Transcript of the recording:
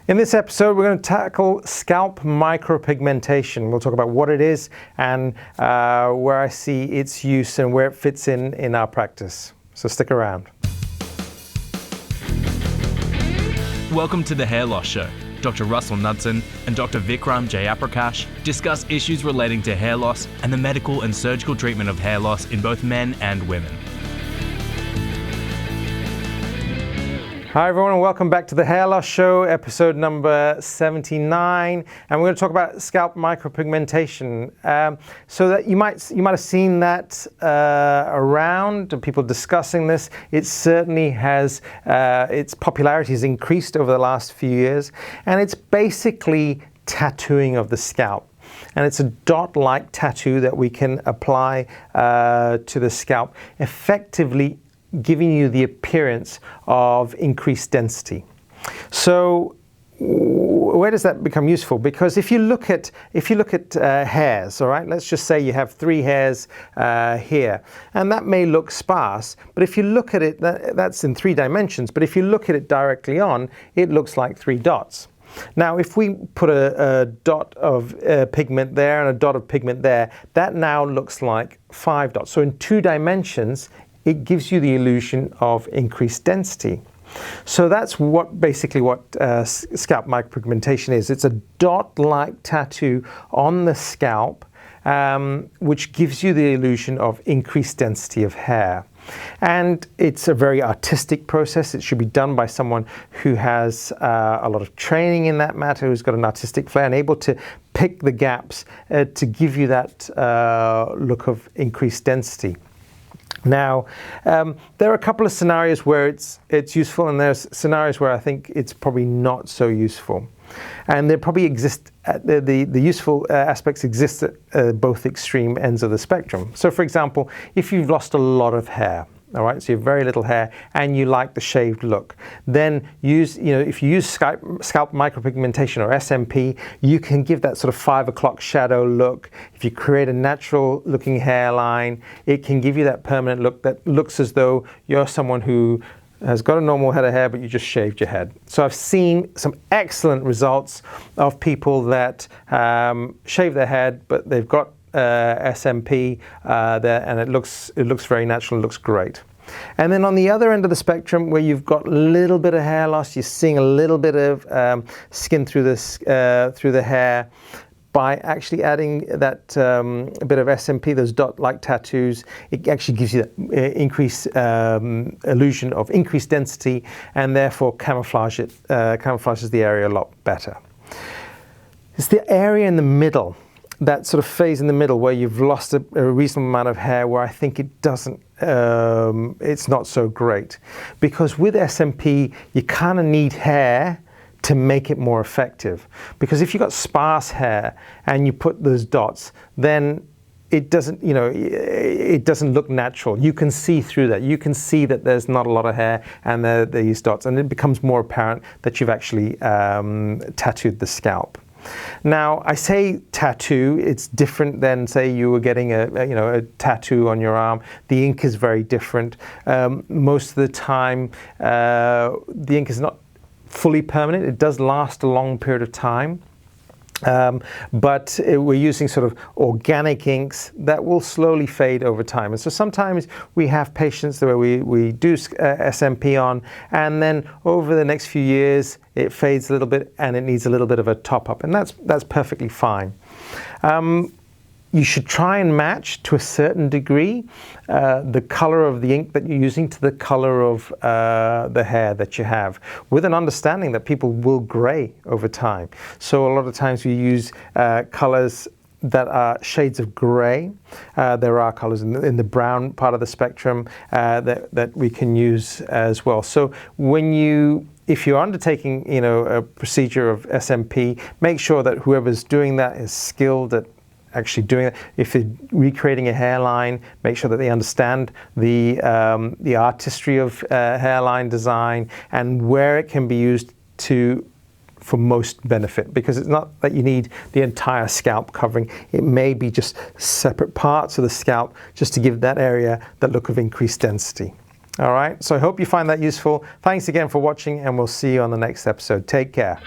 In this episode, we're going to tackle scalp micropigmentation. We'll talk about what it is and where I see its use and where it fits in our practice. So stick around. Welcome to the Hair Loss Show. Dr. Russell Knudsen and Dr. Vikram Jayaprakash discuss issues relating to hair loss and the medical and surgical treatment of hair loss in both men and women. Hi everyone, and welcome back to the Hair Loss Show, episode number 79, and we're going to talk about scalp micropigmentation. So that you might have seen that around, people discussing this. It certainly has its popularity has increased over the last few years, and it's basically tattooing of the scalp. And it's a dot-like tattoo that we can apply to the scalp, effectively giving you the appearance of increased density. So where does that become useful? Because if you look at hairs, all right, let's just say you have 3 hairs here, and that may look sparse, but if you look at it, that's in 3 dimensions, but if you look at it directly on, it looks like 3 dots. Now, if we put a dot of pigment there and a dot of pigment there, that now looks like 5 dots. So in 2 dimensions, it gives you the illusion of increased density. So that's basically what scalp micropigmentation is. It's a dot-like tattoo on the scalp, which gives you the illusion of increased density of hair. And it's a very artistic process. It should be done by someone who has a lot of training in that matter, who's got an artistic flair and able to pick the gaps to give you that look of increased density. Now, there are a couple of scenarios where it's useful, and there's scenarios where I think it's probably not so useful. And there probably exist, the useful aspects exist at both extreme ends of the spectrum. So for example, if you've lost a lot of hair, all right, so you have very little hair and you like the shaved look, then if you use scalp micropigmentation or SMP, you can give that sort of 5 o'clock shadow look. If you create a natural looking hairline, it can give you that permanent look that looks as though you're someone who has got a normal head of hair, but you just shaved your head. So I've seen some excellent results of people that shave their head, but they've got SMP there, and it looks very natural. It looks great. And then on the other end of the spectrum, where you've got a little bit of hair loss, you're seeing a little bit of skin through the hair. By actually adding that bit of SMP, those dot-like tattoos, it actually gives you that increased illusion of increased density, and therefore camouflages the area a lot better. It's the area in the middle, that sort of phase in the middle where you've lost a reasonable amount of hair, where I think it doesn't, it's not so great. Because with SMP, you kind of need hair to make it more effective. Because if you've got sparse hair and you put those dots, then it doesn't look natural. You can see through that. You can see that there's not a lot of hair and there are these dots, and it becomes more apparent that you've actually tattooed the scalp. Now, I say tattoo, it's different than, say, you were getting a tattoo on your arm. The ink is very different. Most of the time, the ink is not fully permanent. It does last a long period of time. But we're using sort of organic inks that will slowly fade over time. And so sometimes we have patients where we do SMP on, and then over the next few years it fades a little bit and it needs a little bit of a top up, and that's perfectly fine. You should try and match to a certain degree the color of the ink that you're using to the color of the hair that you have, with an understanding that people will gray over time. So a lot of times we use colors that are shades of gray. There are colors in the brown part of the spectrum that we can use as well. So if you're undertaking a procedure of SMP, make sure that whoever's doing that is skilled at actually doing it. If you're recreating a hairline, make sure that they understand the artistry of hairline design and where it can be used for most benefit, because it's not that you need the entire scalp covering. It may be just separate parts of the scalp just to give that area that look of increased density. All right, so I hope you find that useful. Thanks again for watching, and we'll see you on the next episode. Take care.